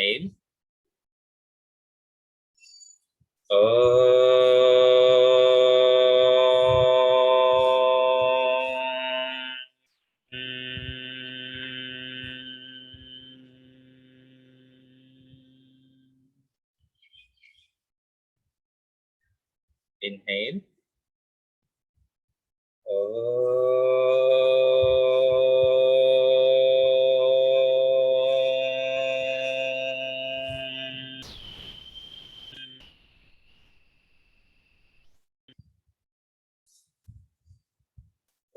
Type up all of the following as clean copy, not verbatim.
Inhale. Inhale.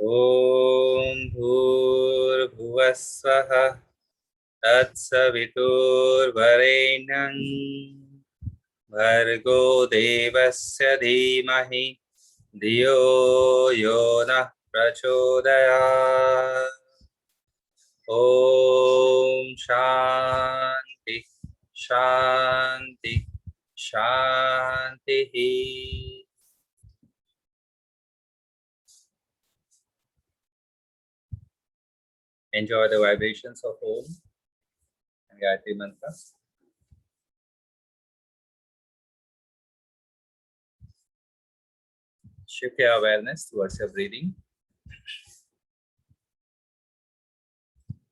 ॐ भूर्भुवः स्वः तत्सवितुर्वरेण्यं भर्गो देवस्य धीमहि धियो यो नः प्रचोदयात्। ॐ शान्ति शान्ति शान्तिः। Enjoy the vibrations of Om and Gayatri Mantra. Shift your awareness towards your breathing.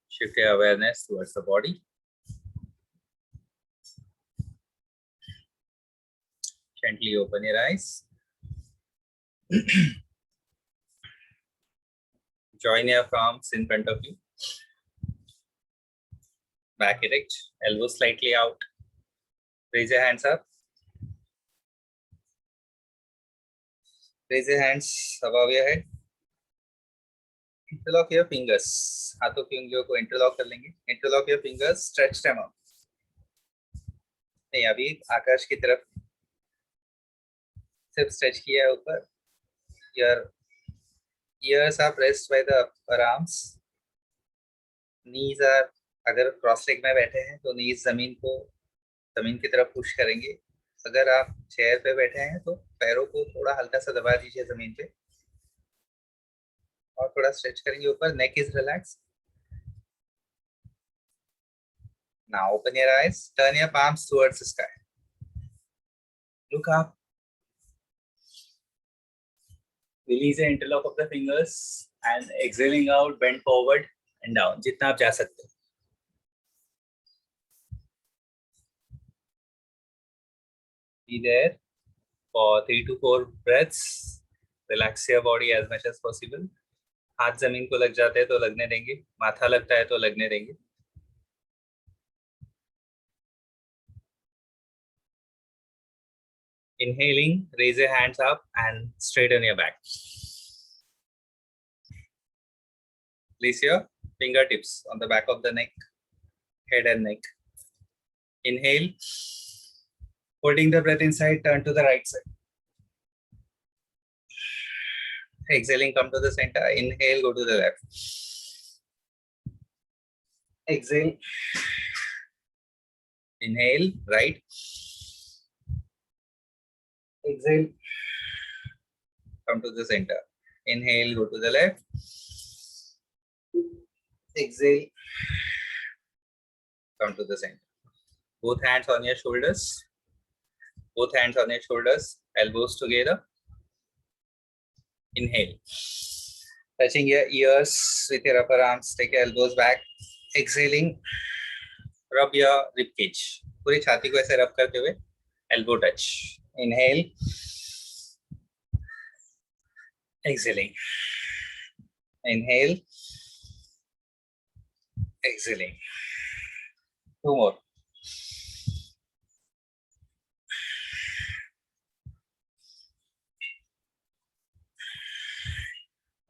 Shift your awareness towards the body. Gently open your eyes. Join your palms in front of you. Back erect, elbows slightly out. Raise your hands up. Raise your hands above your head. Interlock your fingers. हाथों की उंगलियों को interlock कर लेंगे. Interlock your fingers. Stretch them out. नहीं, अभी आकाश की तरफ सिर्फ स्ट्रेच किया है ऊपर. Your ears are pressed by the upper arms. Knees are, अगर क्रॉस लेग में बैठे हैं तो नीज जमीन की तरफ पुश करेंगे. अगर आप चेयर पे बैठे हैं तो पैरों को थोड़ा हल्का सा दबा दीजिए जमीन पे और थोड़ा स्ट्रेच करेंगे ऊपर. Neck is relax. Now open your eyes. Turn your palms towards the sky. Look up. Release the interlock of the fingers and exhaling out, bend forward and down. जितना आप जा सकते हो. Be there for 3 to 4 breaths. Relax your body as much as possible. हाथ जमीन को लग जाते हैं तो लगने देंगे. माथा लगता है तो लगने देंगे. Inhaling, raise your hands up and straighten your back. Place your fingertips on the back of the neck, head and neck. Inhale. Holding the breath inside, turn to the right side. Exhaling, come to the center. Inhale, go to the left. Exhale. Inhale, right. Exhale. Come to the center. Inhale, go to the left. Exhale. Come to the center. Both hands on your shoulders. Both hands on your shoulders. Elbows together. Inhale. Touching your ears with your upper arms. Take your elbows back. Exhaling. Rub your rib cage. पूरी छाती को ऐसे रब करते हुए elbow touch. Inhale. Exhaling. Inhale. Exhaling. 2 more.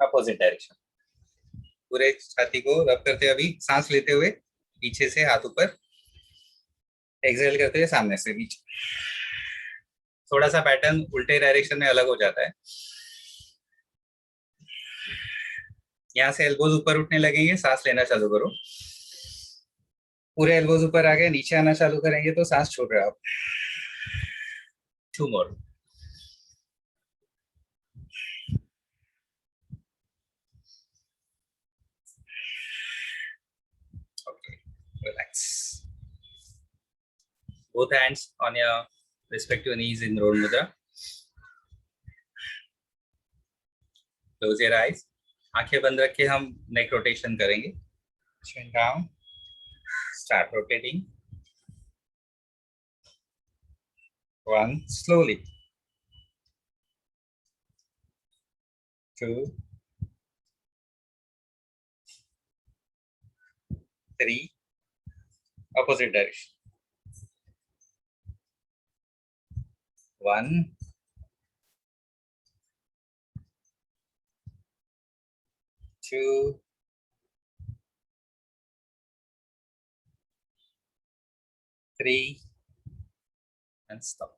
Opposite direction. पूरे छाती को रब करते हुए अभी सांस लेते हुए पीछे से हाथ ऊपर. एक्सहेल करते हुए सामने से नीचे. थोड़ा सा पैटर्न उल्टे डायरेक्शन में अलग हो जाता है. यहाँ से एल्बोज ऊपर उठने लगेंगे. सांस लेना चालू करो. पूरे एल्बोज ऊपर आ गए. नीचे आना चालू करेंगे तो सांस छोड़ रहे हो आप. 2 more. Okay, relax. both hands on your respective knees in roll mudra. Close your eyes. आंखें बंद रख के हम नेक रोटेशन करेंगे. Chin down. Start rotating. One, slowly. Two, three, opposite direction. One, two, three, and stop.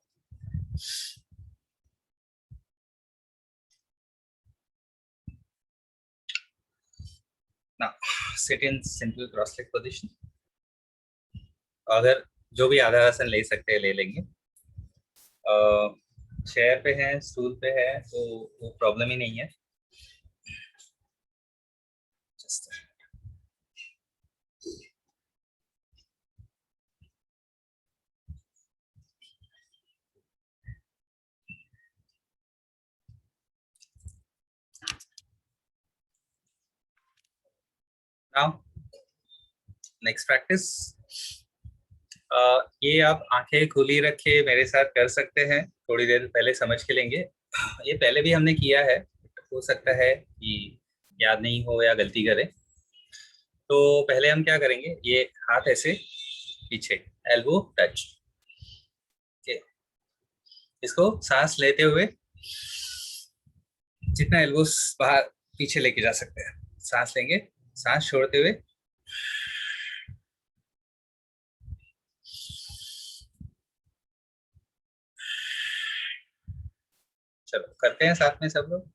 Now, sit in simple cross-leg position. अगर जो भी आधा आसन ले सकते हैं ले लेंगे. चेयर पे है, स्टूल पे है, तो वो प्रॉब्लम ही नहीं है. Just now, next practice. ये आप आंखें खुली रखे मेरे साथ कर सकते हैं. थोड़ी देर पहले समझ के लेंगे. ये पहले भी हमने किया है. हो सकता है कि याद नहीं हो या गलती करें. तो पहले हम क्या करेंगे, ये हाथ ऐसे पीछे, एल्बो टच. इसको सांस लेते हुए जितना एल्बोस बाहर पीछे लेके जा सकते हैं. सांस लेंगे, सांस छोड़ते हुए चलो करते हैं साथ में सब लोग.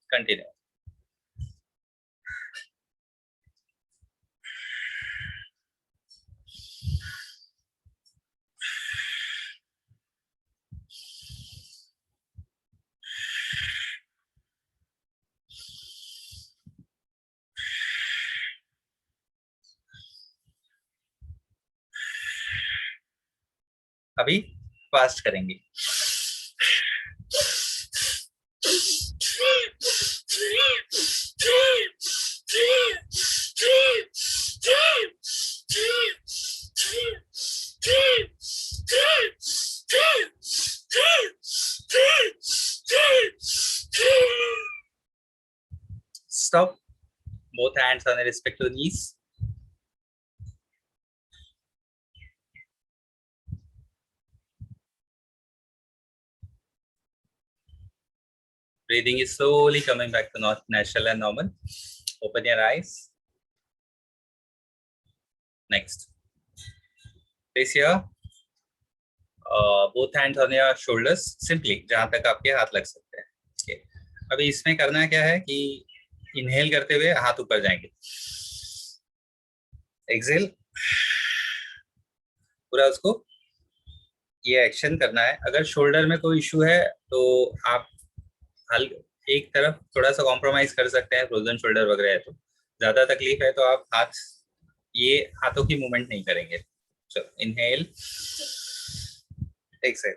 कंटिन्यू. अभी फास्ट करेंगे. Stop. Both hands on the respective knees. Breathing is slowly coming back to natural and normal. Open your eyes. Next. Place here. Both hands on your shoulders. Simply, जहां तक आपके हाथ लग सकते हैं. Okay. अभी इसमें करना क्या है कि इनहेल करते हुए हाथ ऊपर जाएंगे. एक्सेल. पूरा उसको ये एक्शन करना है. अगर शोल्डर में कोई इशू है तो आप एक तरफ थोड़ा सा कॉम्प्रोमाइज कर सकते हैं. फ्रोजन शोल्डर वगैरह है तो. ज्यादा तकलीफ है तो आप ये हाथों की मूवमेंट नहीं करेंगे. चलो inhale, exhale.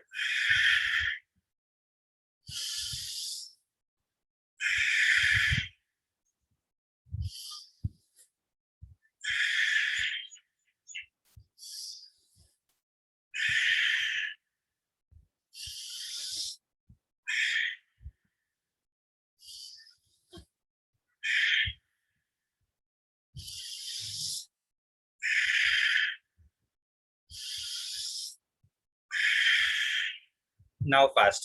Now fast.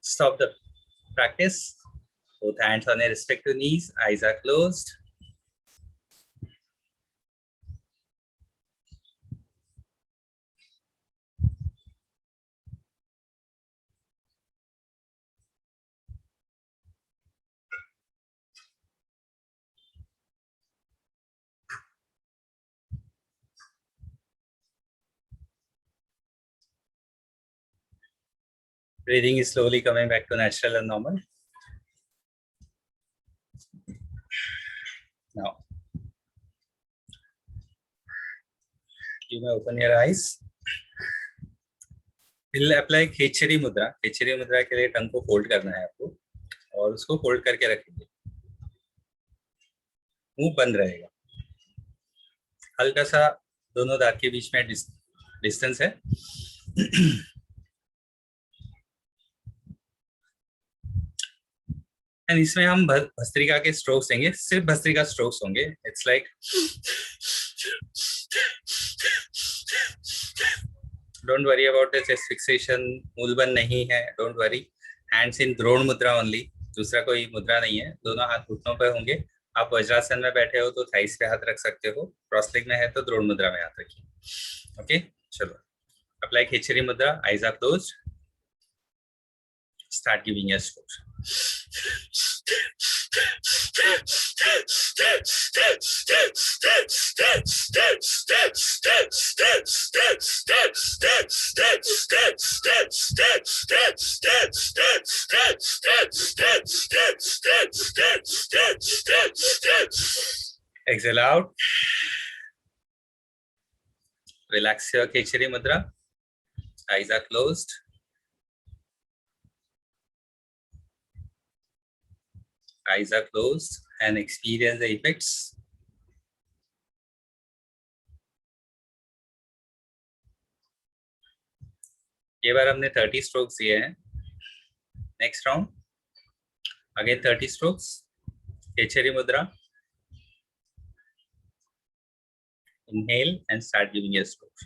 Stop the practice. Both hands on their respective knees. Eyes are closed. Breathing is slowly coming back to natural and normal. Now, you may open your eyes. We'll apply खेचरी मुद्रा. खेचरी मुद्रा के लिए टंग को fold करना है आपको और उसको फोल्ड करके रखेंगे. मुंह बंद रहेगा. हल्का सा दोनों दांत के बीच में डिस्टेंस है. एंड इसमें हम भस्त्रिका के स्ट्रोक्स देंगे. सिर्फ भस्त्रिका स्ट्रोक्स होंगे. It's like don't worry about the chest fixation. Moolbandh नहीं है. Don't worry. Hands in Drona mudra only. दूसरा कोई मुद्रा नहीं है. दोनों हाथ घुटनों पर होंगे. आप वज्रासन में बैठे हो तो थाइस पे हाथ रख सकते हो. क्रॉस लेग में है तो द्रोण मुद्रा में हाथ रखिए. ओके, चलो. Apply Khechari mudra. Eyes are closed. Start giving a stroke. Exhale out. Relax your Khechari Mudra. Eyes are closed. Eyes are closed and experience the effects. ये बार हमने 30 स्ट्रोक्स दिए हैं. Next round again 30 strokes. Khechari mudra. Inhale and start giving a stroke.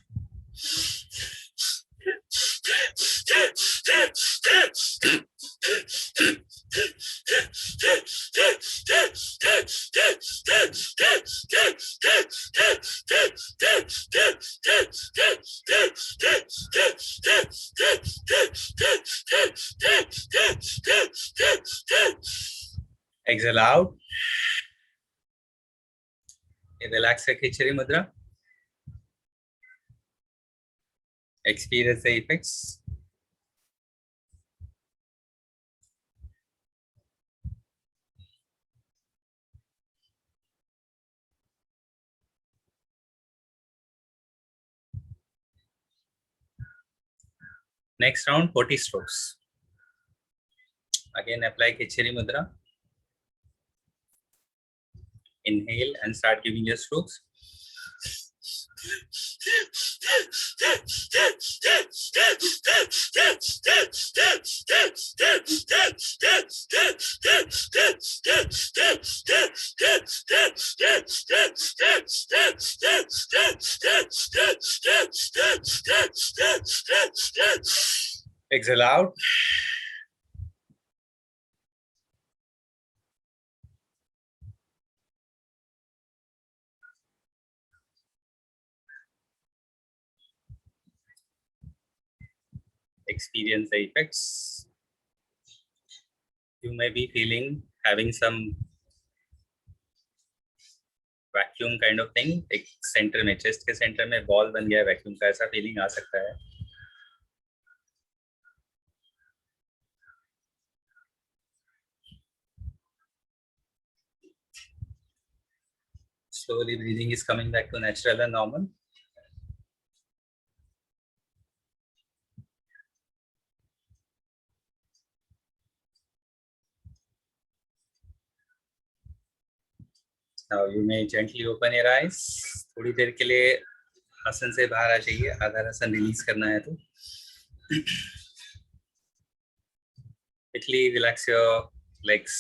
Exhale out. Relax the Khechari Mudra. Experience the effects. Next round 40 strokes. Again apply Khechari Mudra. Inhale and start giving your strokes. Exhale out. Experience the effects. You may be feeling having some vacuum kind of thing. एक centre में, chest के centre में ball बन गया है vacuum का, ऐसा feeling आ सकता है. Slowly breathing is coming back to natural and normal. Now you may gently open your eyes. थोड़ी देर के लिए आसन से बाहर आ जाइए. आधार आसन रिलीज करना है तो quickly relax your legs,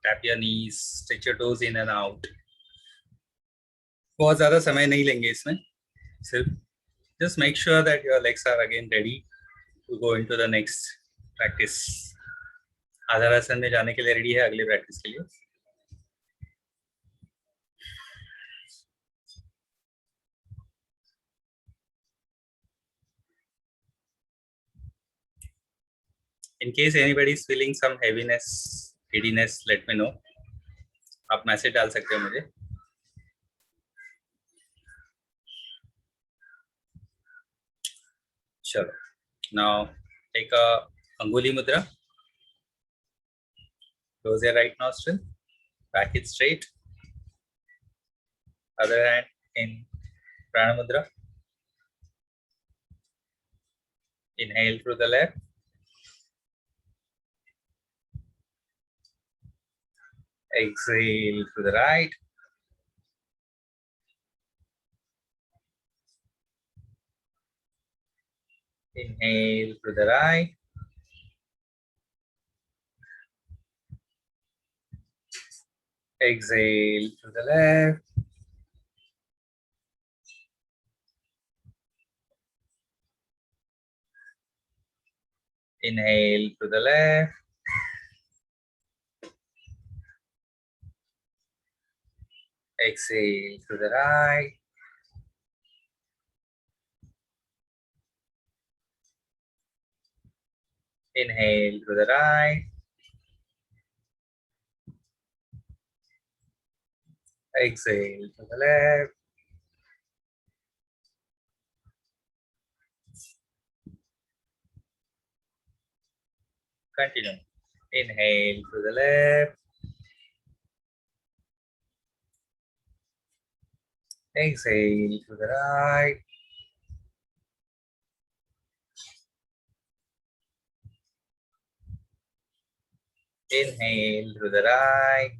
tap your knees, stretch your toes in and out. बहुत ज्यादा समय नहीं लेंगे इसमें. सिर्फ just make sure that your legs are again ready to go into the next practice. आधार आसन में जाने के लिए रेडी है अगले प्रैक्टिस के लिए. In case anybody is feeling some heaviness, giddiness, let me know. आप मैसेज डाल सकते हो मुझे. चलो. Now take a Anguli Mudra. Close your right nostril. Back it straight. Other hand in Prana Mudra. Inhale through the left. Exhale through the right. Inhale through the right. Exhale through the left. Inhale through the left. Exhale through the right. Inhale through the right. Exhale through the left. Continue. Inhale through the left. Exhale through the right. Inhale through the right.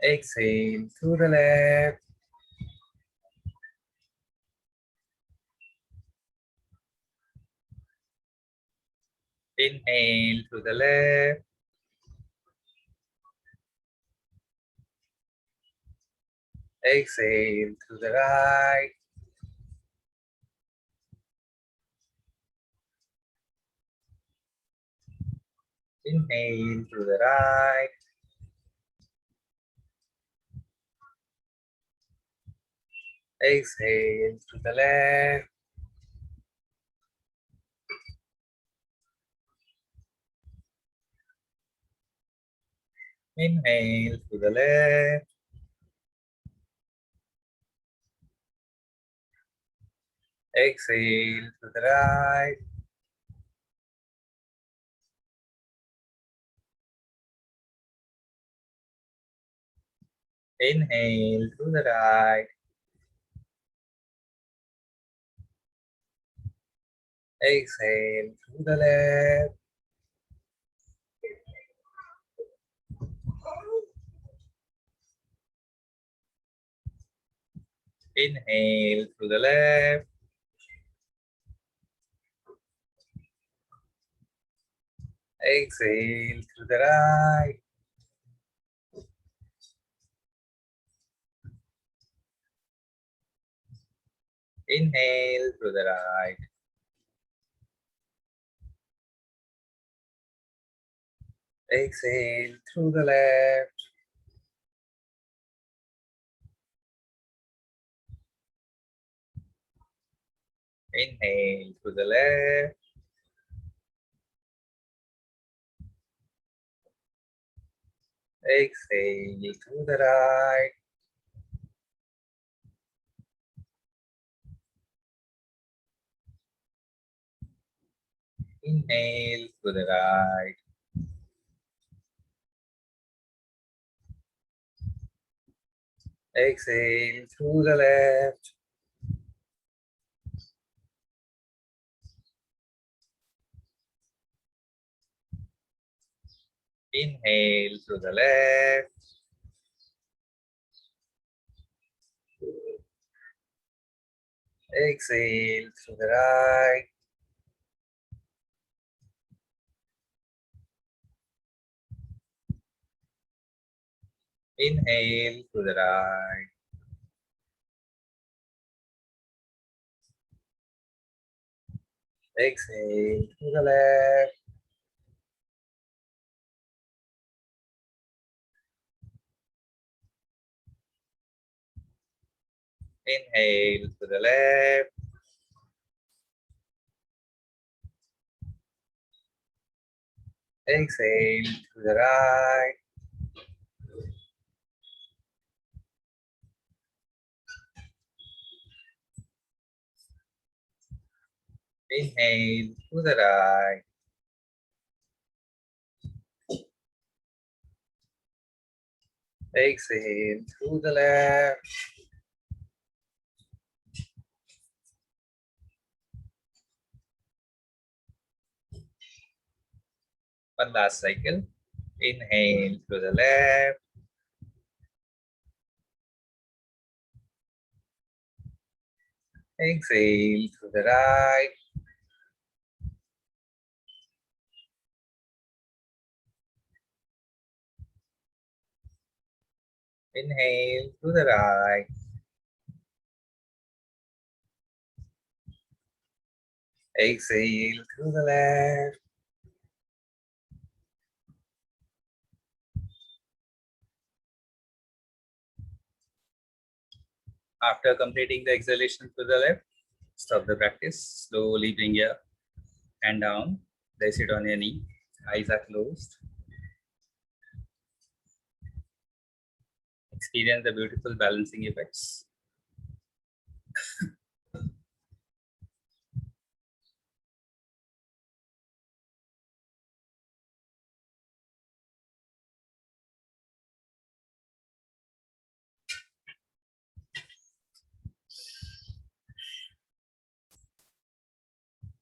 Exhale through the left. Inhale through the left. Exhale through the right. Inhale through the right. Exhale through the left. Inhale through the left. Exhale through the right. Inhale through the right. Exhale through the left. Inhale through the left. Exhale through the right. Inhale through the right. Exhale through the left. Inhale through the left. Exhale through the right. Inhale through the right. Exhale through the left. Inhale through the left. Exhale through the right. Inhale through the right. Exhale through the left. Inhale to the left. Exhale to the right. Inhale to the right. Exhale to the left. One last cycle. Inhale to the left. Exhale to the right. Inhale to the right. Exhale to the left. After completing the exhalation to the left, stop the practice. Slowly bring your hand down. Place it on your knee. Eyes are closed. Experience the beautiful balancing effects.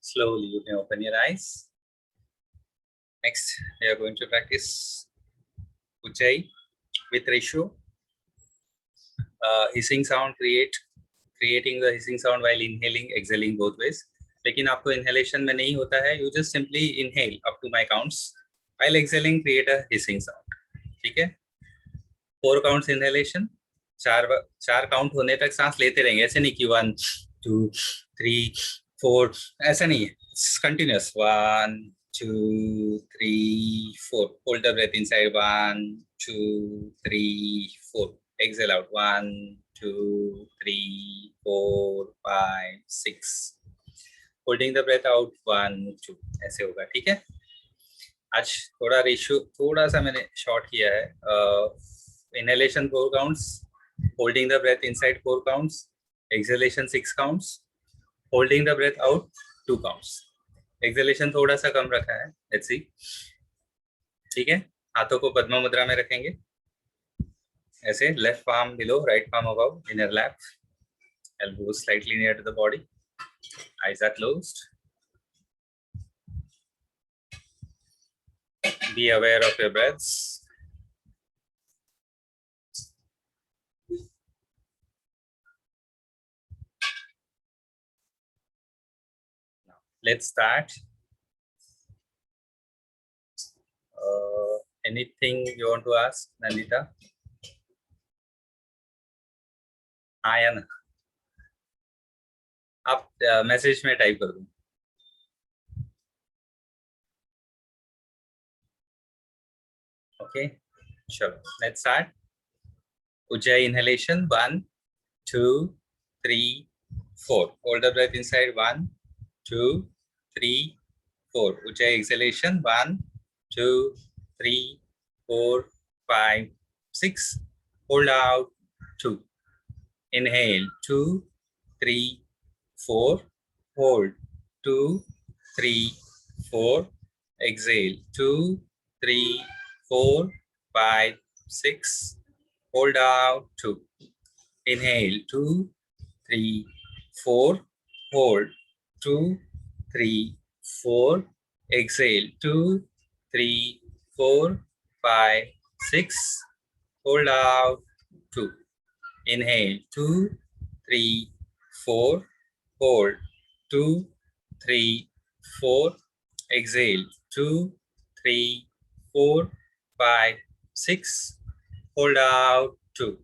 Slowly you can open your eyes. Next, we are going to practice Ujjayi with ratio. Hissing sound creating the hissing sound while inhaling, exhaling both ways. लेकिन आपको inhalation में नहीं होता है. You just simply inhale up to my counts. While exhaling, create a hissing sound. ठीक है? 4 counts inhalation. चार count होने तक सांस लेते रहेंगे. ऐसे नहीं कि 1 2 3 4 ऐसा नहीं है. Continuous 1 2 3 4. Hold the breath inside 1 2 3 4. Exhale out 1 2 3 4 5 6. Holding the breath out 1 2. ऐसे होगा. ठीक है? आज थोड़ा रेशियो थोड़ा सा मैंने शॉर्ट किया है. Inhalation 4 counts, holding the breath inside 4 counts, exhalation 6 counts, holding the breath out 2 counts. Exhalation थोड़ा सा कम रखा है. Let's see. ठीक है? हाथों को पद्म मुद्रा में रखेंगे. ऐसे left palm below, right palm above, inner lap. Elbows slightly near to the body. Eyes are closed. Be aware of your breaths. Let's start. Anything you want to ask, Nandita? आया ना? आप मैसेज में type कर दो. Okay, sure. Let's start. Ujjayi inhalation 1 2 3 4. Hold the breath inside 1 2 3 4. Ujjayi exhalation 1 2 3 4 5 6. Hold out 2. Inhale 2 3 4. Hold 2 3 4. Exhale 2 3 4 5 6. Hold out 2. Inhale 2 3 4. Hold 2 3 4. Exhale 2 3 4 5 6. Hold out 2. Inhale 2 3 4. Hold 2 3 4. Exhale 2 3 4 5 6. Hold out 2.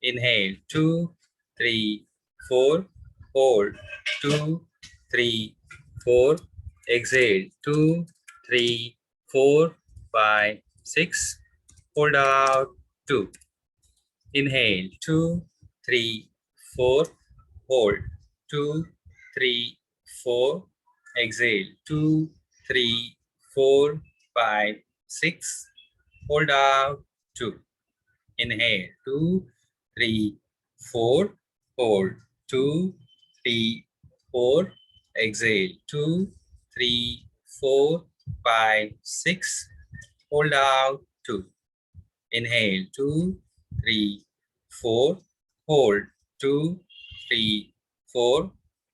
Inhale 2 3 4. Hold 2 3 4. Exhale 2 3 4 5 6. Hold out 2. Inhale 2 3 4. Hold 2 3 4. Exhale 2 3 4 5 6. Hold out 2. Inhale 2 3 4. Hold 2 3 4. exhale 2, 3, 4, 5, 6. Hold out 2. Inhale 2, 3, 4. Hold 2, 3, 4.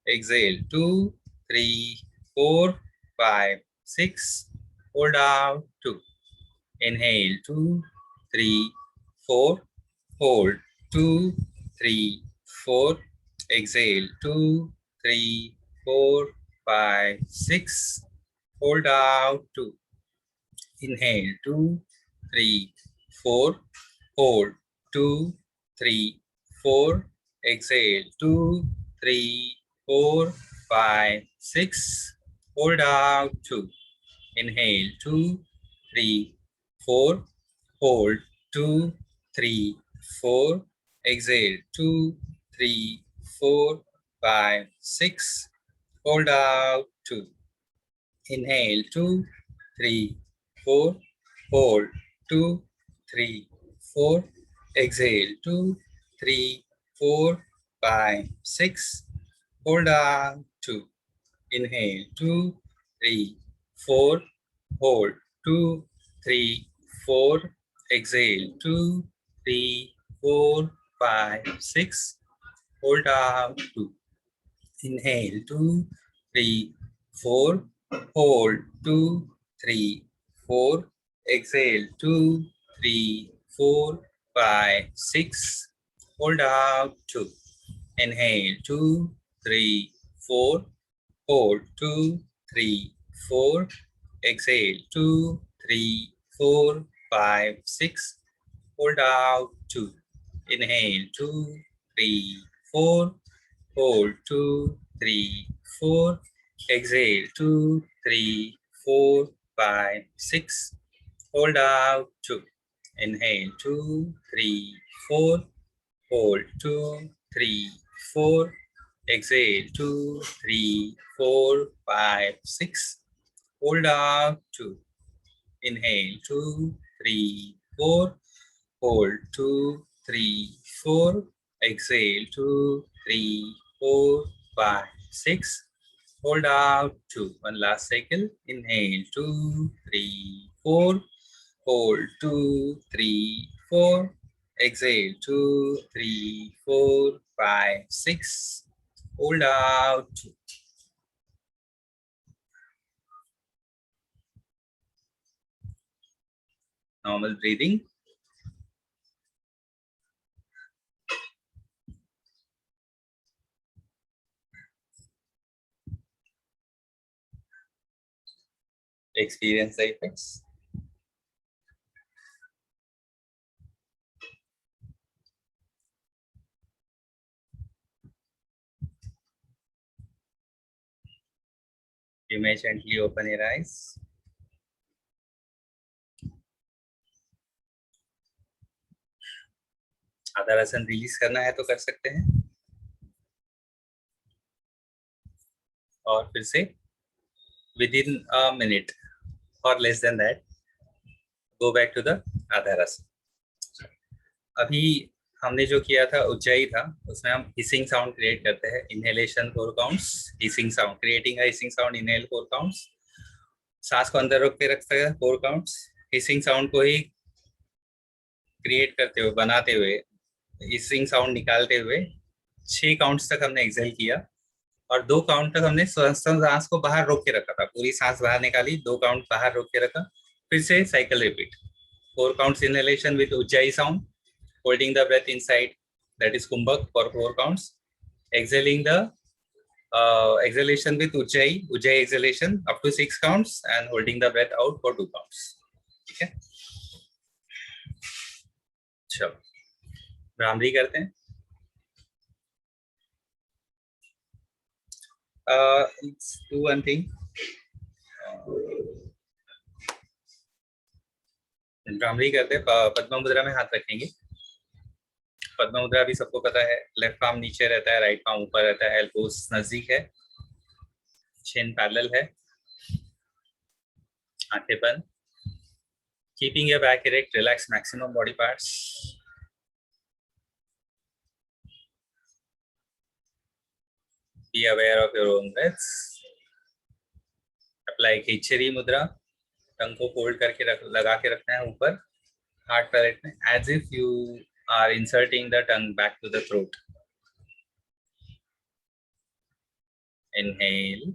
Exhale 2, 3, 4, 5, 6. Hold out 2. Inhale 2, 3, 4. Hold 2, 3, 4. Exhale 2, 3, 4, 5, 6. Hold out 2. Inhale 2, 3, 4. Hold 2, 3, 4. Exhale 2, 3, 4, 5, 6. Hold out 2. Inhale 2, 3, 4. Hold 2, 3, 4. Exhale 2, 3, 4, 5, 6. Hold out 2. Inhale 2, 3, 4. Hold 2, 3, 4. Exhale 2, 3, 4, 5, 6. Hold out 2. Inhale 2, 3, 4. Hold 2, 3, 4. Exhale 2, 3, 4, 5, 6. Hold out 2. Inhale 2, 3, 4. Hold 2, 3, 4. Exhale 2, 3, 4, 5, 6. Hold out 2. Inhale 2, 3, 4. Hold 2, 3, 4. Exhale 2, 3, 4, 5, 6. Hold out 2. Inhale 2, 3, 4. Hold 2, 3, 4. Exhale 2, 3, 4, 5, 6. Hold out 2. Inhale 2, 3, 4. Hold 2, 3, 4. Exhale 2, 3, 4, 5, 6. Hold out 2. Inhale 2, 3, 4. Hold 2, 3, 4. Exhale 2, 3, 4, 5, 6. Hold out 2. One last cycle. Inhale 2, 3, 4. Hold 2, 3, 4. Exhale 2, 3, 4, 5, 6. Hold out 2. Normal breathing. Experience the effects. You may gently open your eyes. आधा रसन release करना है तो कर सकते हैं, और फिर से within a minute or less than that go back to the आधा रसन. अभी हमने जो किया था उज्जयी था, उसमें हम हिसिंग साउंड क्रिएट करते हैं. Inhalation 4 counts, hissing sound, creating a hissing sound. Inhale 4 counts, सांस को अंदर रोक के रखते हैं 4 काउंट्स. हिसिंग साउंड को ही क्रिएट करते हुए, बनाते हुए, हिसिंग साउंड निकालते हुए 6 काउंट्स तक हमने एक्सेल किया, और 2 काउंट तक हमने सांस को बाहर रोक के रखा था. पूरी सांस बाहर निकाली, 2 काउंट बाहर रोक के रखा, फिर से cycle repeat. 4 counts inhalation with Ujjayi sound, holding the breath inside, that is kumbhak, for 4 counts. Exhaling the exhalation with ujjayi exhalation up to 6 counts, and holding the breath out for 2 counts. ठीक है, चलो भ्रामरी करते हैं. Let's do one thing. Bhramari करते हैं. पद्म मुद्रा में हाथ रखेंगे. पद्म मुद्रा भी सबको पता है. लेफ्ट पाम नीचे रहता है, राइट पाम ऊपर रहता है, एल्बोस नजदीक है, चिन पैरेलल है, आंखें बंद. Keeping your back erect, relax maximum body parts. Be aware of your own breaths. Apply khichdi mudra, tongue को फोल्ड करके लगा के रखना है ऊपर हार्ट पैलेट में, as if you are inserting the tongue back to the throat. Inhale.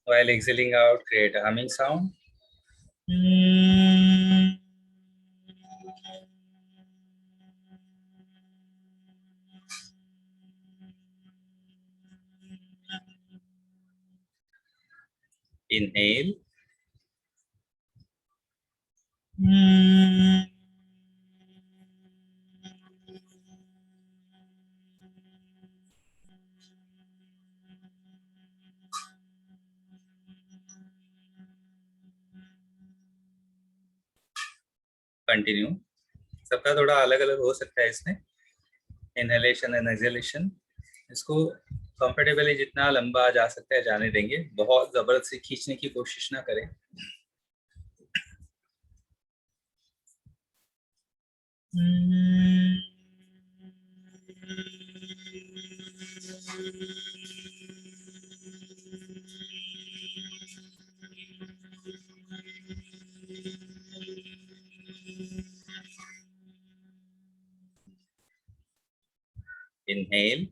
While exhaling out, create a humming sound. Inhale. Continue. सबका थोड़ा अलग अलग हो सकता है इसमें, इनहेलेशन एंड एक्सहेलेशन. इसको कंफर्टेबली जितना लंबा जा सकता है जाने देंगे, बहुत जबरदस्ती खींचने की कोशिश ना करें. Inhale.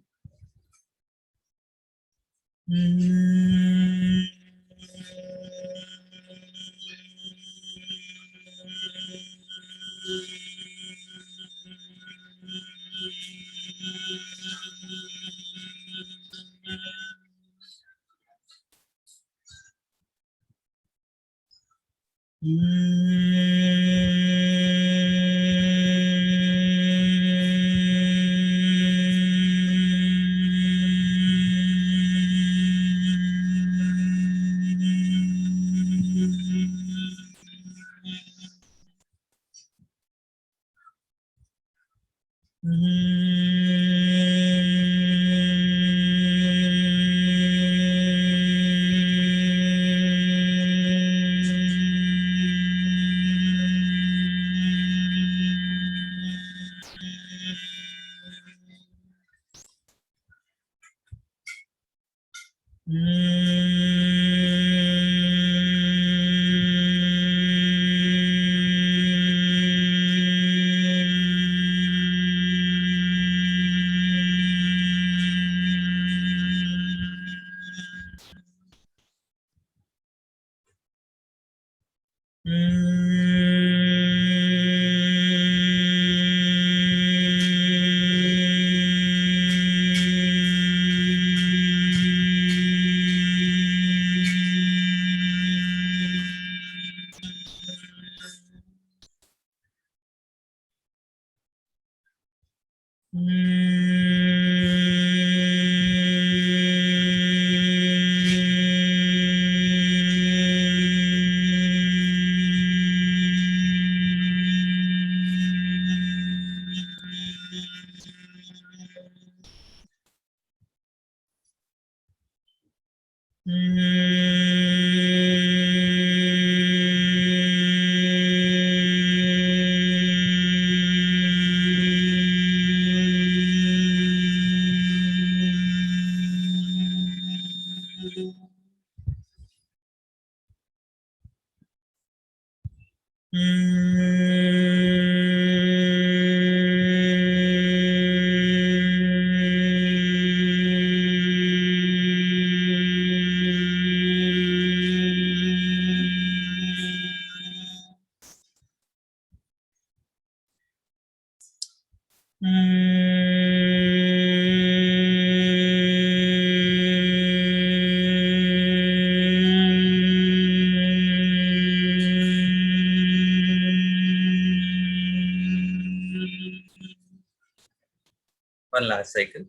One last cycle.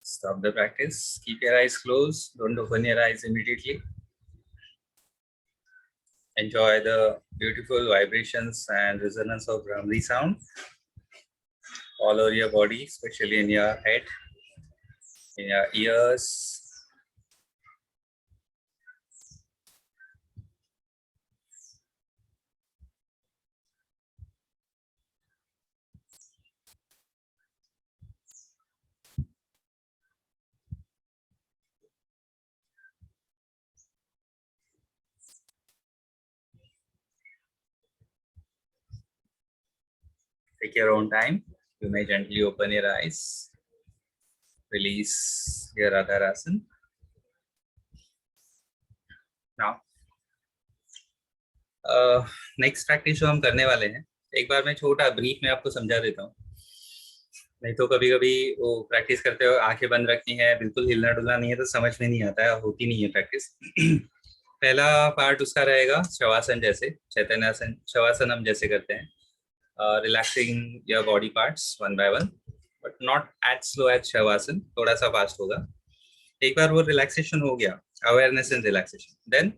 Stop the practice. Keep your eyes closed. Don't open your eyes immediately. Enjoy the beautiful vibrations and resonance of Brahmari sound. all over your body, especially in your head, in your ears. Take your own time. You may gently open your eyes. Release your Adharasan. Now, next practice जो हम करने वाले हैं, एक बार मैं छोटा brief में आपको समझा देता हूँ, नहीं तो कभी कभी वो प्रैक्टिस करते हो आंखें बंद रखनी है, बिल्कुल हिलना डुलना नहीं है, तो समझ में नहीं आता है, होती नहीं है प्रैक्टिस। पहला पार्ट उसका रहेगा शवासन, जैसे चैतन्यासन शवासन हम जैसे करते हैं, relaxing your body parts one by one, but not as slow as shavasana, थोड़ा सा फास्ट होगा। एक बार वो रिलैक्सेशन हो गया, अवेयरनेस एंड रिलैक्सेशन, देन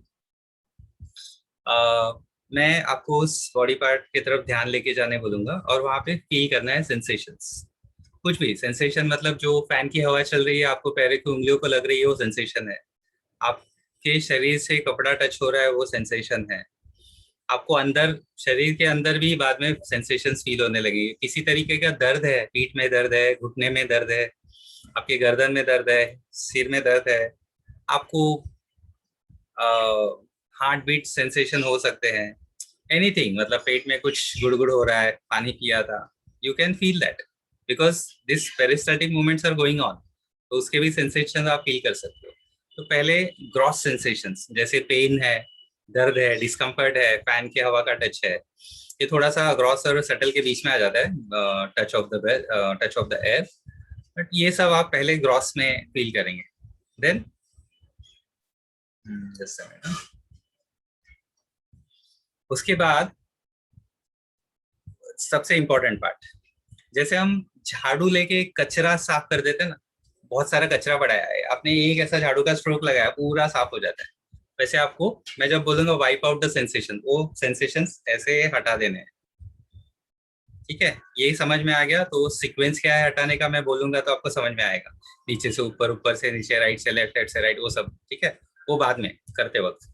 मैं आपको उस बॉडी पार्ट की तरफ ध्यान लेके जाने बोलूंगा और वहां पे फील करना है सेंसेशंस। कुछ भी सेंसेशन, मतलब जो फैन की हवा चल रही है, आपको पैर की उंगलियों को लग रही है, वो सेंसेशन है। आपके शरीर से कपड़ा टच हो रहा है, वो सेंसेशन है। आपको अंदर, शरीर के अंदर भी बाद में सेंसेशन फील होने लगेगी। किसी तरीके का दर्द है, पीठ में दर्द है, घुटने में दर्द है, आपके गर्दन में दर्द है, सिर में दर्द है, आपको हार्ट बीट सेंसेशन हो सकते हैं, एनीथिंग, मतलब पेट में कुछ गुड़गुड़ हो रहा है, पानी पिया था, you can feel that because this peristaltic movements are going on, तो उसके भी सेंसेशन आप फील कर सकते हो। तो पहले ग्रॉस सेंसेशंस, जैसे पेन है, दर्द है, डिस्कम्फर्ट है, फैन की हवा का टच है, ये थोड़ा सा ग्रॉस और सटल के बीच में आ जाता है, touch of the air, but ये सब आप पहले ग्रॉस में फील करेंगे। देन जस्ट अ मिनट, उसके बाद सबसे इंपॉर्टेंट पार्ट, जैसे हम झाड़ू लेके कचरा साफ कर देते हैं ना, बहुत सारा कचरा पड़ा है, आपने एक ऐसा झाड़ू का स्ट्रोक लगाया, पूरा साफ हो जाता है। वैसे आपको, मैं जब बोलूंगा वाइप आउट द सेंसेशन, वो सेंसेशन ऐसे हटा देने हैं। ठीक है, यही समझ में आ गया, तो सीक्वेंस क्या है हटाने का मैं बोलूंगा तो आपको समझ में आएगा, नीचे से ऊपर, ऊपर से नीचे, राइट से लेफ्ट, लेफ्ट से राइट, वो सब ठीक है, वो बाद में करते वक्त।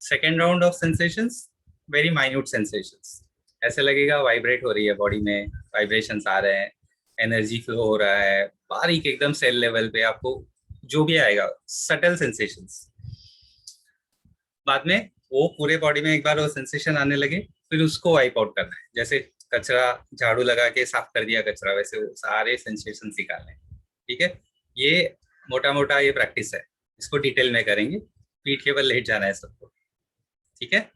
Second round of sensations, very minute sensations, ऐसे लगेगा वाइब्रेट हो रही है बॉडी में, वाइब्रेशंस आ रहे हैं, एनर्जी फ्लो हो रहा है, बारीक एकदम सेल लेवल पे आपको जो भी आएगा, सटल सेंसेशंस। बाद में वो पूरे बॉडी में एक बार वो सेंसेशन आने लगे, फिर उसको वाइप आउट करना है, जैसे कचरा झाड़ू लगा के साफ कर दिया कचरा, वैसे वो सारे सेंसेशन निकालने हैं। ठीक है, ये मोटा मोटा ये प्रैक्टिस है, इसको डिटेल में करेंगे, पीठ के बल लेट जाना है सबको। ठीक है,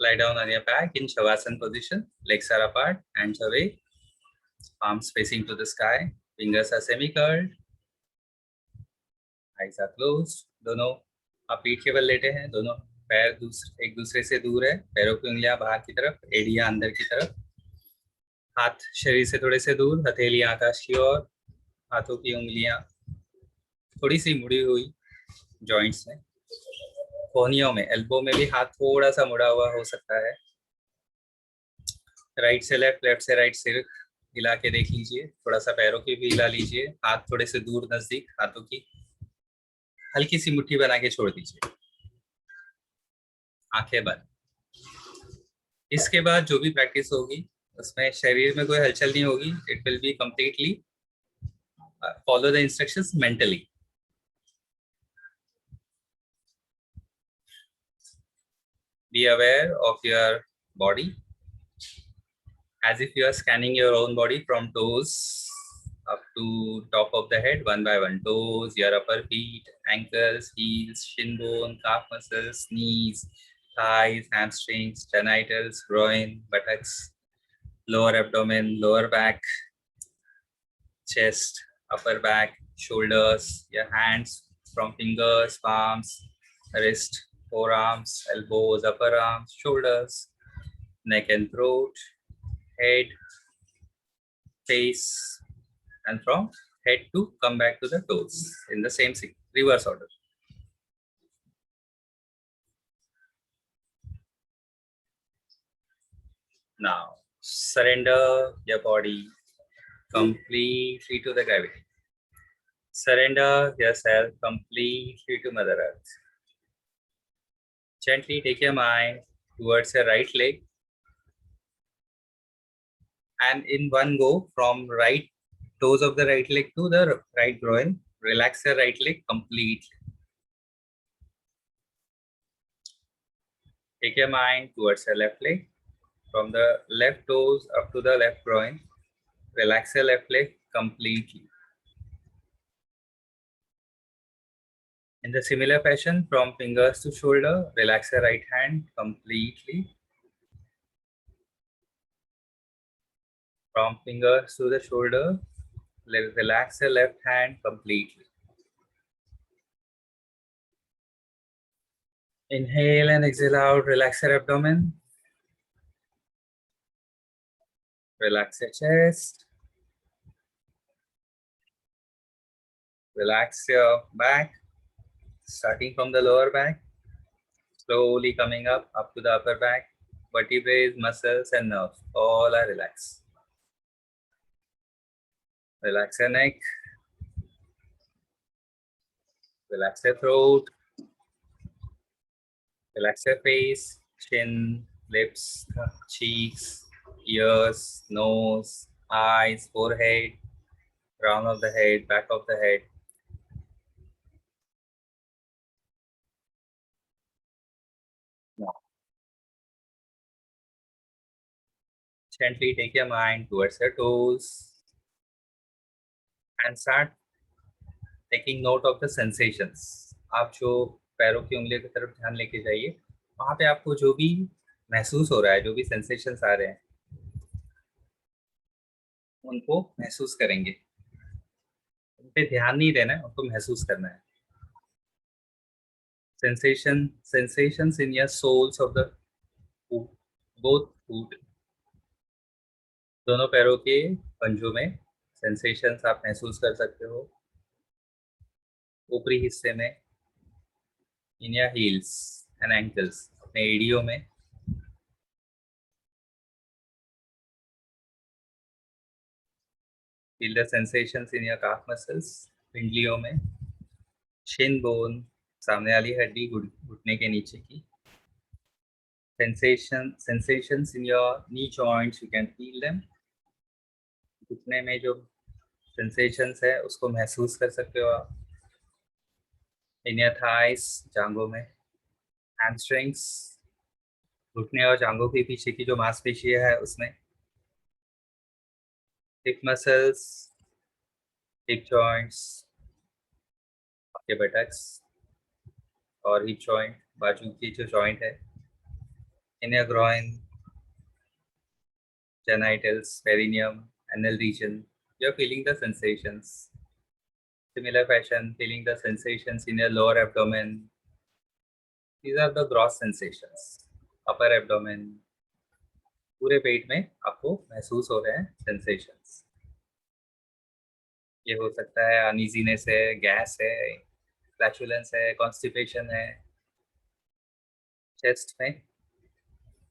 lie down on your back in Shavasana position, legs are apart, hands away, palms facing to the sky, fingers are semi-curled, eyes are closed, दोनों आप पीठ के बल लेटे हैं, दोनों पैर एक दूसरे से दूर है, पैरों की उंगलियां बाहर की तरफ, एड़ियां अंदर की तरफ, हाथ शरीर से थोड़े से दूर, हथेलियां आकाश की ओर, हाथों की उंगलियां थोड़ी सी मुड़ी हुई जॉइंट्स में, कोहनियों में, एल्बो में भी हाथ थोड़ा सा मुड़ा हुआ हो सकता है। राइट से लेफ्ट, लेफ्ट से राइट, सिर हिला के देख लीजिए, थोड़ा सा पैरों की भी हिला लीजिए, हाथ थोड़े से दूर नजदीक, हाथों की हल्की सी मुट्ठी बना के छोड़ दीजिए, आंखें बंद। इसके बाद जो भी प्रैक्टिस होगी उसमें शरीर में कोई हलचल नहीं होगी, it will be completely follow the instructions mentally. Be aware of your body as if you are scanning your own body from toes up to top of the head, one by one. Toes, your upper feet, ankles, heels, shin bone, calf muscles, knees, thighs, hamstrings, genitals, groin, buttocks, lower abdomen, lower back, chest, upper back, shoulders, your hands from fingers, palms, wrist, forearms, elbows, upper arms, shoulders, neck and throat, head, face, and from head to come back to the toes in the same reverse order. Now surrender your body completely to the gravity. Surrender yourself completely to Mother Earth. Gently take your mind towards your right leg, and in one go from right toes of the right leg to the right groin, relax your right leg completely. Take your mind towards your left leg, from the left toes up to the left groin, relax your left leg completely. In the similar fashion, from fingers to shoulder, relax your right hand completely. From fingers to the shoulder, relax your left hand completely. Inhale and exhale out, relax your abdomen. Relax your chest. Relax your back, starting from the lower back, slowly coming up to the upper back. Vertebrae, muscles and nerves, all are relaxed. Relax your neck. Relax your throat. Relax your face, chin, lips, cheeks, ears, nose, eyes, forehead, crown of the head, back of the head. Now, gently take your mind towards your toes and start taking note of the sensations. आप जो पैरों की उंगलियों की तरफ ध्यान लेके जाइए, वहां पे आपको जो भी महसूस हो रहा है, जो भी सेंसेशंस आ रहे हैं, उनको महसूस करेंगे. उन पे ध्यान नहीं देना है, उनको महसूस करना है. Sensations in your soles of the foot, both foot, दोनों पैरों के पंजों में सेंसेशंस आप महसूस कर सकते हो. ऊपरी हिस्से में, in your heels and ankles, अपने एड़ियों में. Feel the sensations in your calf muscles, पिंडलियों में. शिन बोन, सामने वाली हड्डी, घुटने के नीचे की. sensations in your knee joints, you can feel them. घुटने में जो sensations है उसको महसूस कर सकते हो आप. in your thighs, जांघों में. hamstrings, घुटने और जांघों के पीछे की जो मांसपेशी है उसमें. hip muscles, hip joints, आपके buttocks और hip joint, बाजू की जो joint है. in your groin, genitals, perineum, anal region, you're feeling the sensations. Similar fashion, feeling the sensations in your lower abdomen. These are the gross sensations. Upper abdomen, पूरे पेट में आपको महसूस हो रहे हैं sensations. ये हो सकता है अनईजीनेस है, गैस है, फ्लैचुलेंस है, कॉन्स्टिपेशन है. चेस्ट में,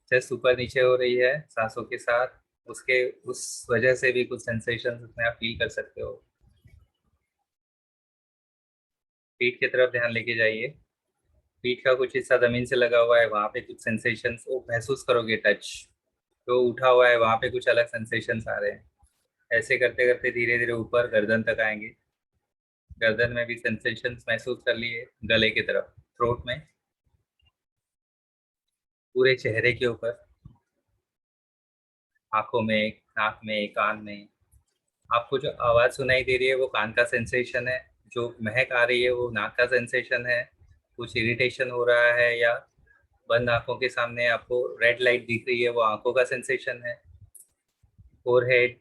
चेस्ट ऊपर नीचे हो रही है सांसों के साथ, उसके उस वजह से भी कुछ सेंसेशंस उसमें आप फील कर सकते हो. पीठ की तरफ ध्यान लेके जाइए. पीठ का कुछ हिस्सा जमीन से लगा हुआ है, वहां पे कुछ सेंसेशंस वो महसूस करोगे. टच जो उठा हुआ है वहां पे कुछ अलग सेंसेशंस आ रहे हैं. ऐसे करते करते धीरे धीरे ऊपर गर्दन तक आएंगे. गर्दन में भी सेंसेशंस महसूस कर लिए. गले की तरफ, थ्रोट में, पूरे चेहरे के ऊपर, आंखों में, नाक में, कान में. आपको जो आवाज सुनाई दे रही है वो कान का सेंसेशन है. जो महक आ रही है वो नाक का सेंसेशन है. कुछ इरिटेशन हो रहा है या बंद आंखों के सामने आपको रेड लाइट दिख रही है, वो आंखों का सेंसेशन है. Forehead,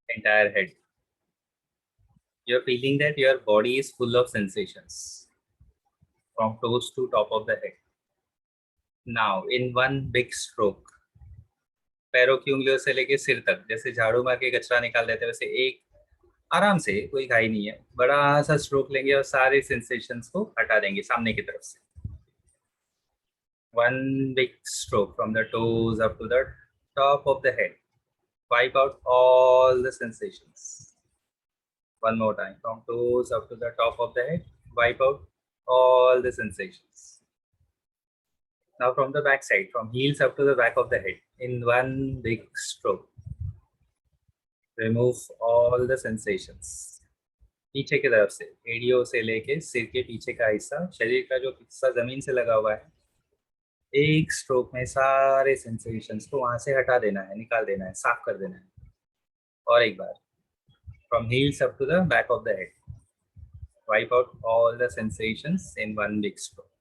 entire head. You're feeling that your body is full of sensations from toes to top of the head. Now, in one big stroke, पैरों की उंगलियों से लेके सिर तक, जैसे झाड़ू मार के कचरा निकाल देते हैं, वैसे एक आराम से, कोई घाई नहीं है, बड़ा सा स्ट्रोक लेंगे और सारे सेंसेशंस को हटा देंगे सामने की तरफ से. One big stroke from the toes up to the top of the head. Wipe out all the sensations. One more time, from toes up to the top of the head. Wipe out all the sensations. Now from the back side, from heels up to the back of the head, in one big stroke. Remove all the sensations. पीछे की तरफ से, audio से लेके सिर के पीछे का हिस्सा, शरीर का जो हिस्सा जमीन से लगा हुआ है, एक स्ट्रोक में सारे सेंसेशंस को वहां से हटा देना है, निकाल देना है, साफ कर देना है. और एक बार, from heels up to the back of the head. Wipe out all the sensations in one big stroke.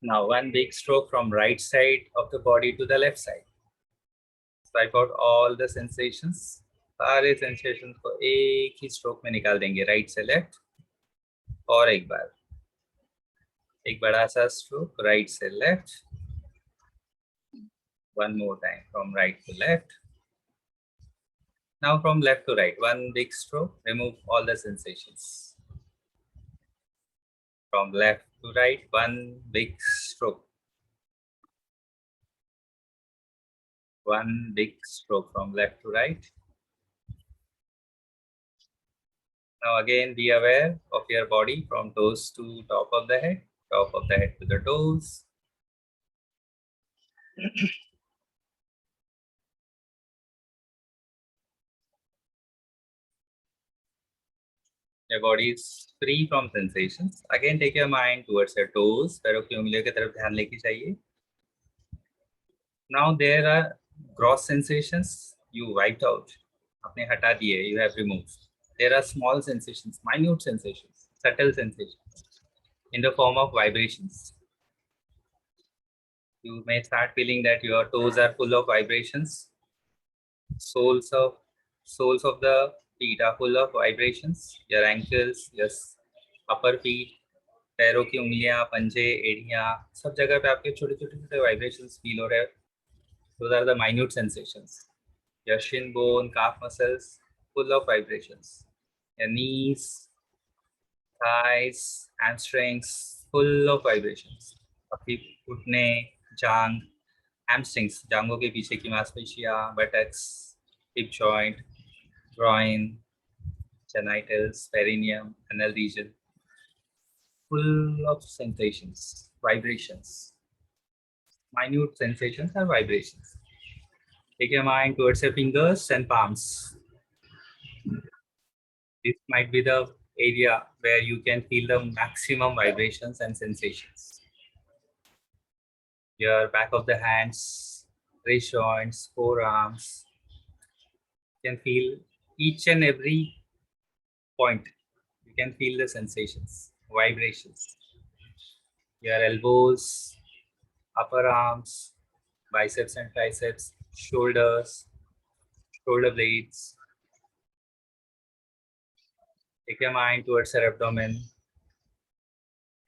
Now one big stroke from right side of the body to the left side. Wipe out all the sensations. सारे sensations को एक ही stroke में निकाल देंगे, right से left. और एक बार, एक बड़ा सा stroke right से left. One more time, from right to left. Now from left to right, one big stroke, remove all the sensations. From left to right, one big stroke. One big stroke from left to right. Now again, be aware of your body from toes to top of the head, top of the head to the toes. Your body is free from sensations. Again, take your mind towards your toes. पैरों की उंगलियों की तरफ ध्यान लेके जाइए. Now there are gross sensations you wiped out. आपने हटा दिए, you have removed. There are small sensations, minute sensations, subtle sensations in the form of vibrations. You may start feeling that your toes are full of vibrations. Soles of the feet are full of vibrations. Your ankles, your upper feet, पैरों की उंगलियां, पंजे, एड़ियां, सब जगह पे आपके छोटे छोटे vibrations feel हो रहे हैं. Those are the minute sensations. Your shin bone, calf muscles, full of vibrations. Your knees, thighs, hamstrings, full of vibrations. आपकी घुटने, जांग, hamstrings, जांघों के पीछे की मांसपेशियां, buttocks, hip joint, groin, genitals, perineum, anal region, full of sensations, vibrations. Minute sensations are vibrations. Take your mind towards your fingers and palms. This might be the area where you can feel the maximum vibrations and sensations. Your back of the hands, wrist joints, forearms. You can feel each and every point. You can feel the sensations, vibrations. Your elbows, upper arms, biceps and triceps, shoulders, shoulder blades. Take your mind towards your abdomen.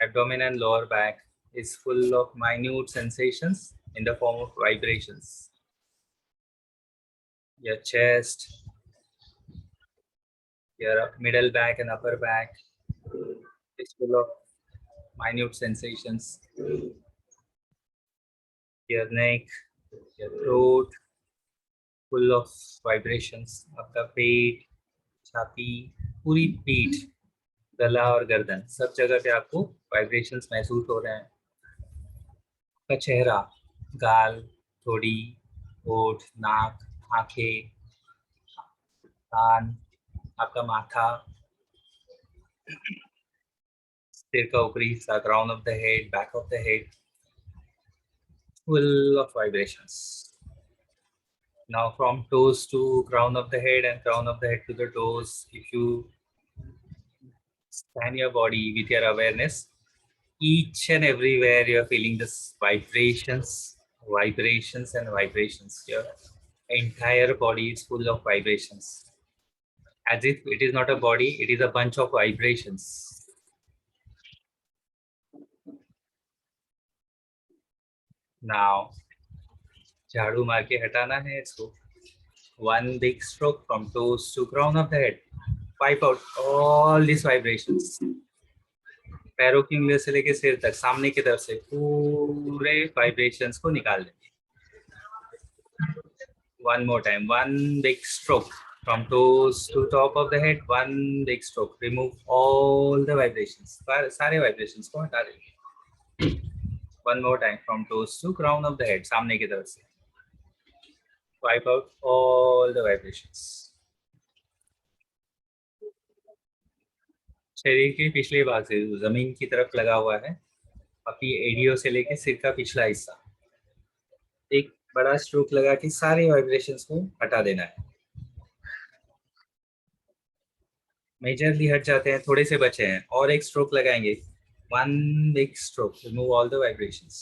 Abdomen and lower back is full of minute sensations in the form of vibrations. Your chest, your middle back and upper back is full of minute sensations. Your neck, your throat, full of vibrations. आपका पेट, छाती, पूरी पीठ, गला और गर्दन, सब जगह पे आपको वाइब्रेशंस महसूस हो रहे हैं. आपका चेहरा, गाल, थोड़ी, होठ, नाक, आंखें, कान, आपका माथा, सिर का ऊपरी हिस्सा, crown of the head, back of the head, full of vibrations. Now from toes to crown of the head and crown of the head to the toes, if you scan your body with your awareness, each and everywhere you're feeling this vibrations, vibrations and vibrations. Your entire body is full of vibrations. As if it is not a body, it is a bunch of vibrations. Now, झाड़ू मार के हटाना है इसको. One big stroke from toes to crown of the head. Wipe out all these vibrations. पैरों की उंगलियों से लेके सिर तक सामने की तरफ से पूरे वाइब्रेशंस को निकाल देंगे. One more time. One big stroke from toes to top of the head. One big stroke. Remove all the vibrations. सारे vibrations को हटा देंगे. One more time from toes to crown of the head. सामने की तरफ से. Wipe out all the vibrations. शरीर के पिछले भाग से जमीन की तरफ लगा हुआ है. अपनी एडियो से लेके सिर का पिछला हिस्सा. एक बड़ा स्ट्रोक लगा के सारे वाइब्रेशंस को हटा देना है. मेजरली हट जाते हैं, थोड़े से बचे हैं, और एक स्ट्रोक लगाएंगे. One big stroke, remove all the vibrations.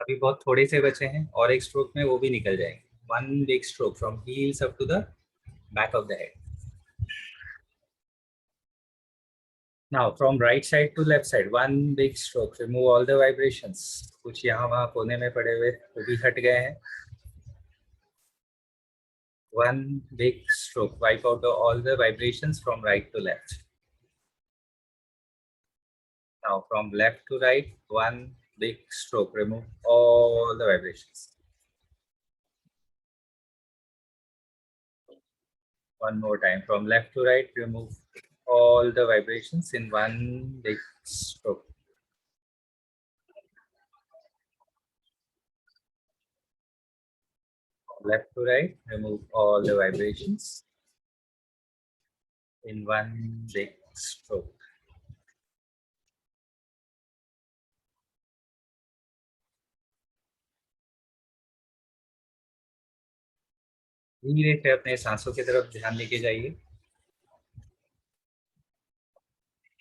अभी बहुत थोड़े से बचे हैं, और एक स्ट्रोक में वो भी निकल जाएंगे. One big stroke from heels up to the back of the head. Now from right side to left side, one big stroke, remove all the vibrations. कुछ यहाँ वहाँ कोने में पड़े हुए वो भी हट गए हैं. One big stroke, wipe out all the vibrations from right to left. Now from left to right, one big stroke, remove all the vibrations. One more time, from left to right, remove all the vibrations in one big stroke. From left to right, remove all the vibrations in one big stroke. धीरे से अपने सांसों की तरफ ध्यान लेके जाइए.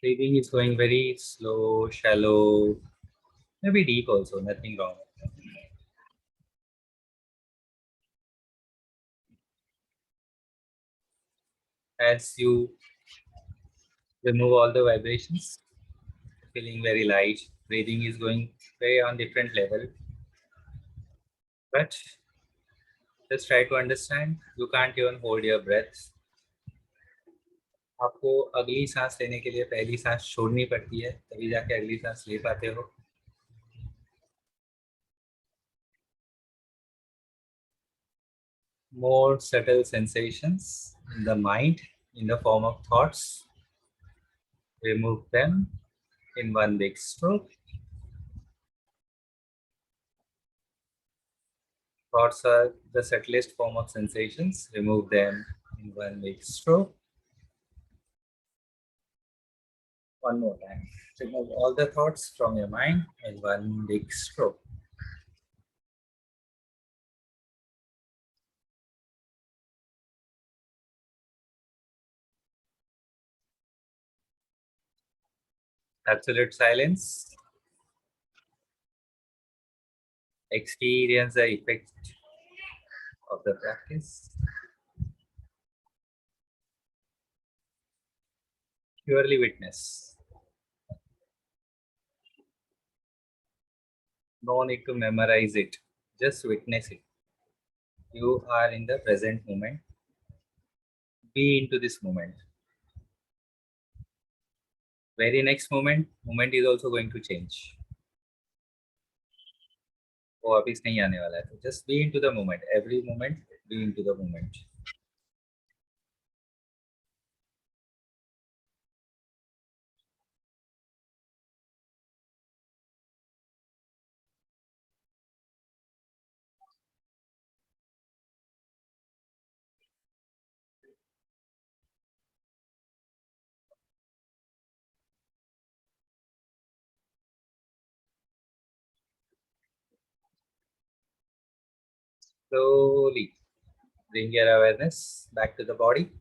Breathing is going very slow, shallow, maybe deep also, nothing wrong. As you remove all the vibrations, feeling very light, breathing is going very on different level. But just try to understand, you can't even hold your breath. आपको अगली सांस लेने के लिए पहली सांस छोड़नी पड़ती है, तभी जाके अगली सांस ले पाते हो. More subtle sensations in the mind, in the form of thoughts. Remove them in one big stroke. Thoughts are the subtlest form of sensations. Remove them in one big stroke. One more time. Remove all the thoughts from your mind in one big stroke. Absolute silence. Experience the effect of the practice. Purely witness. No need to memorize it. Just witness it. You are in the present moment. Be into this moment. Very next moment is also going to change. वो वापिस नहीं आने वाला है. तो just be into the moment. Every moment, be into the moment. Slowly bring your awareness back to the body.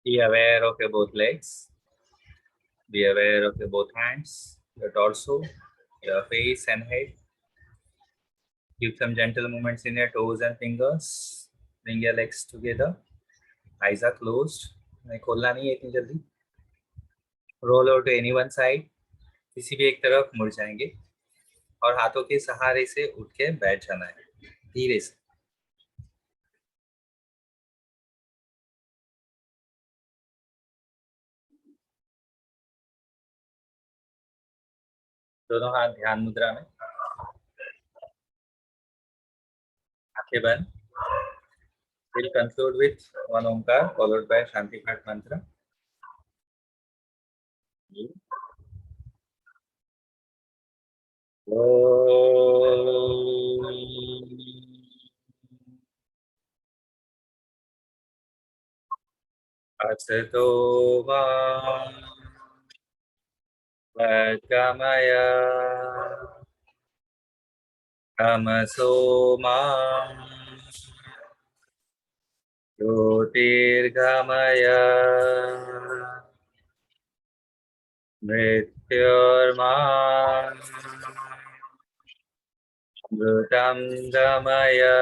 Be aware of your both legs. Be aware of your both hands, your torso, your face and head. Give some gentle movements in your toes and fingers. Bring your legs together. Eyes are closed. नहीं खोलना नहीं है इतनी जल्दी. Roll over to any one side. किसी भी एक तरफ मुड़ जाएंगे और हाथों के सहारे से उठ के बैठ जाना है धीरे से. दोनों हाथ ध्यान मुद्रा में, आंखें बंद. We'll conclude with one Omkar followed by Shanti Path mantra. Asato ma Vagamaya Tamaso ma Jyotirgamaya Mrityurma Mrutam Gamaya.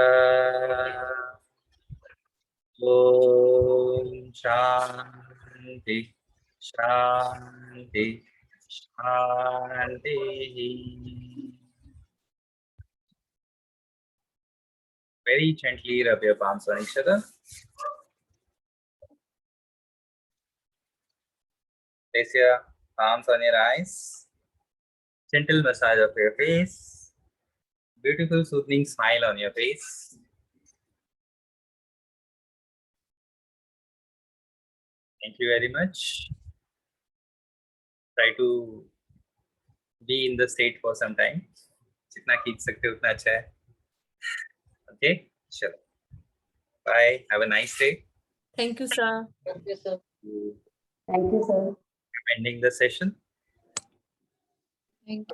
Om Shanti Shanti Shanti. Very gently rub your palms on each other. Place your palms on your eyes. Gentle massage of your face. Beautiful soothing smile on your face. Thank you very much. Try to be in the state for some time. जितना खींच सकते हो उतना अच्छा है. Okay, चलो. Bye. Have a nice day. Thank you, sir. Thank you, sir. Thank you, sir. Ending the session. Thank you.